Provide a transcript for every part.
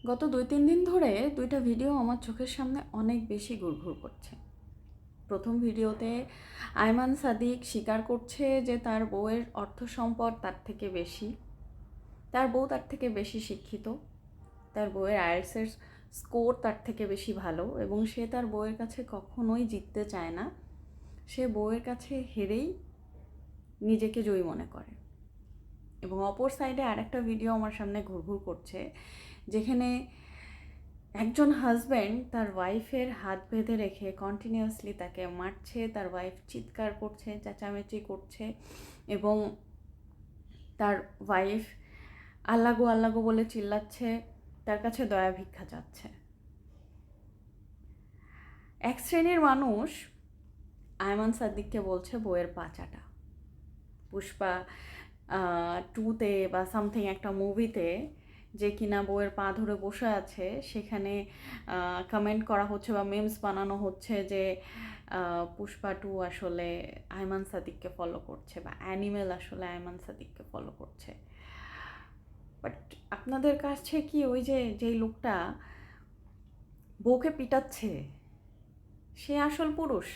গত 2-3 দিন ধরে দুইটা ভিডিও আমার চোখের সামনে অনেক বেশি ঘুরঘুর করছে। প্রথম ভিডিওতে আয়মান সাদিক স্বীকার করছে যে তার বউয়ের অর্থ সম্পদ তার থেকে বেশি, তার বউ তার থেকে বেশি শিক্ষিত, তার বউয়ের আইএলটিএস স্কোর তার থেকে বেশি ভালো এবং সে তার বউয়ের কাছে কখনোই জিততে চায় না। সে বউয়ের কাছে হেরেই নিজেকে জয়ী মনে করে। এবং অপর সাইডে আরেকটা ভিডিও আমার সামনে ঘুরঘুর করছে, যেখানে একজন হাজব্যান্ড তার ওয়াইফের হাত বেঁধে রেখে কন্টিনিউয়াসলি তাকে মারছে, তার ওয়াইফ চিৎকার করছে, চেঁচামেচি করছে এবং তার ওয়াইফ আল্লাগো আল্লাগো বলে চিল্লাচ্ছে, তার কাছে দয়া ভিক্ষা চাচ্ছে। এক শ্রেণীর মানুষ আয়মান সাদিককে বলছে বইয়ের পাচাটা। পুষ্পা 2-তে বা সামথিং একটা মুভিতে যে কিনা বউয়ের পা ধরে বসে আছে, সেখানে কমেন্ট করা হচ্ছে বা মেমস বানানো হচ্ছে যে পুষ্পা 2 আসলে আয়মান সাদিককে ফলো করছে বা অ্যানিমেল আসলে আয়মান সাদিককে ফলো করছে। বাট আপনাদের কাছে কি ওই যে যেই লোকটা বউকে পিটাচ্ছে সে আসল পুরুষ?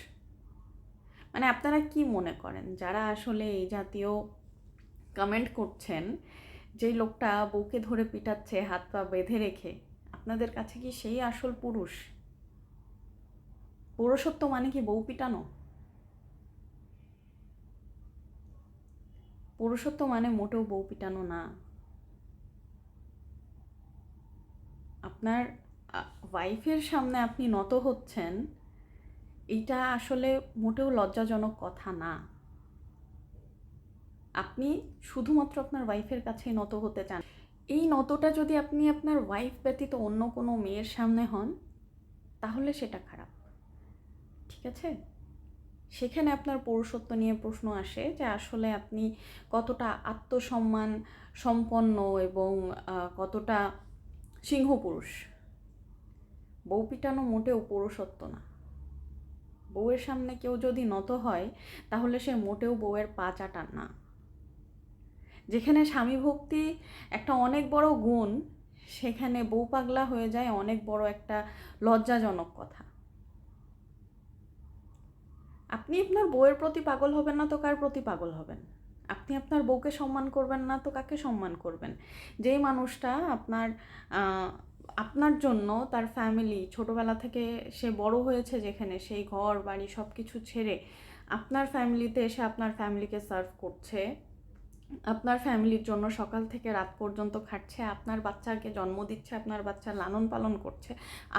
মানে আপনারা কি মনে করেন যারা আসলে এই জাতীয় কমেন্ট করছেন, যেই লোকটা বউকে ধরে পিটাচ্ছে হাত পা বেঁধে রেখে, আপনাদের কাছে কি সেই আসল পুরুষ? পুরুষত্ব মানে কি বউ পিটানো? পুরুষত্ব মানে মোটেও বউ পিটানো না। আপনার ওয়াইফের সামনে আপনি নত হচ্ছেন, এটা আসলে মোটেও লজ্জাজনক কথা না। আপনি শুধুমাত্র আপনার ওয়াইফের কাছেই নত হতে চান। এই নতটা যদি আপনি আপনার ওয়াইফ ব্যতীত অন্য কোনো মেয়ের সামনে হন, তাহলে সেটা খারাপ, ঠিক আছে? সেখানে আপনার পৌরুষত্ব নিয়ে প্রশ্ন আসে যে আসলে আপনি কতটা আত্মসম্মান সম্পন্ন এবং কতটা সিংহপুরুষ। বউ পিটানো মোটেও পৌরুষত্ব না। বউয়ের সামনে কেউ যদি নত হয়, তাহলে সে মোটেও বউয়ের পা চাটান না। যেখানে স্বামী ভক্তি একটা অনেক বড় গুণ, সেখানে বউ পাগলা হয়ে যায় অনেক বড় একটা লজ্জাজনক কথা। আপনি আপনার বউয়ের প্রতি পাগল হবেন না তো কার প্রতি পাগল হবেন? আপনি আপনার বউকে সম্মান করবেন না তো কাকে সম্মান করবেন? যেই মানুষটা আপনার জন্য তার ফ্যামিলি ছোটোবেলা থেকে সে বড় হয়েছে, যেখানে সেই ঘর বাড়ি সব কিছু ছেড়ে আপনার ফ্যামিলিতে এসে আপনার ফ্যামিলিকে সার্ভ করছে, আপনার ফ্যামিলির জন্য সকাল থেকে রাত পর্যন্ত খাটছে, আপনার বাচ্চাকে জন্ম দিচ্ছে, আপনার বাচ্চার লালন পালন করছে,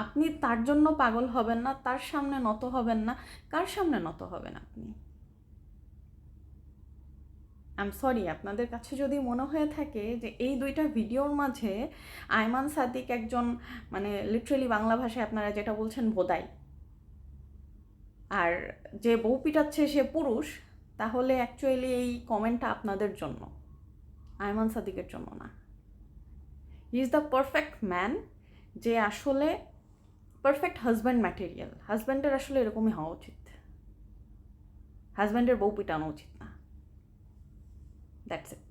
আপনি তার জন্য পাগল হবেন না, তার সামনে নত হবেন না? কার সামনে নত হবেন আপনি? আই এম সরি, আপনাদের কাছে যদি মনে হয়ে থাকে যে এই দুইটা ভিডিওর মাঝে আয়মান সাদিক একজন, মানে লিটারেলি বাংলা ভাষায় আপনারা যেটা বলছেন ভোদাই, আর যে বউ পিটাচ্ছে সে পুরুষ, তাহলে অ্যাকচুয়ালি এই কমেন্টটা আপনাদের জন্য, আয়মান সাদিকের জন্য না। He is the perfect man, যে আসলে পারফেক্ট হাজব্যান্ড ম্যাটেরিয়াল। হাজব্যান্ডের আসলে এরকমই হওয়া উচিত, হাজব্যান্ডের বউ পিটানো উচিত না। That's it.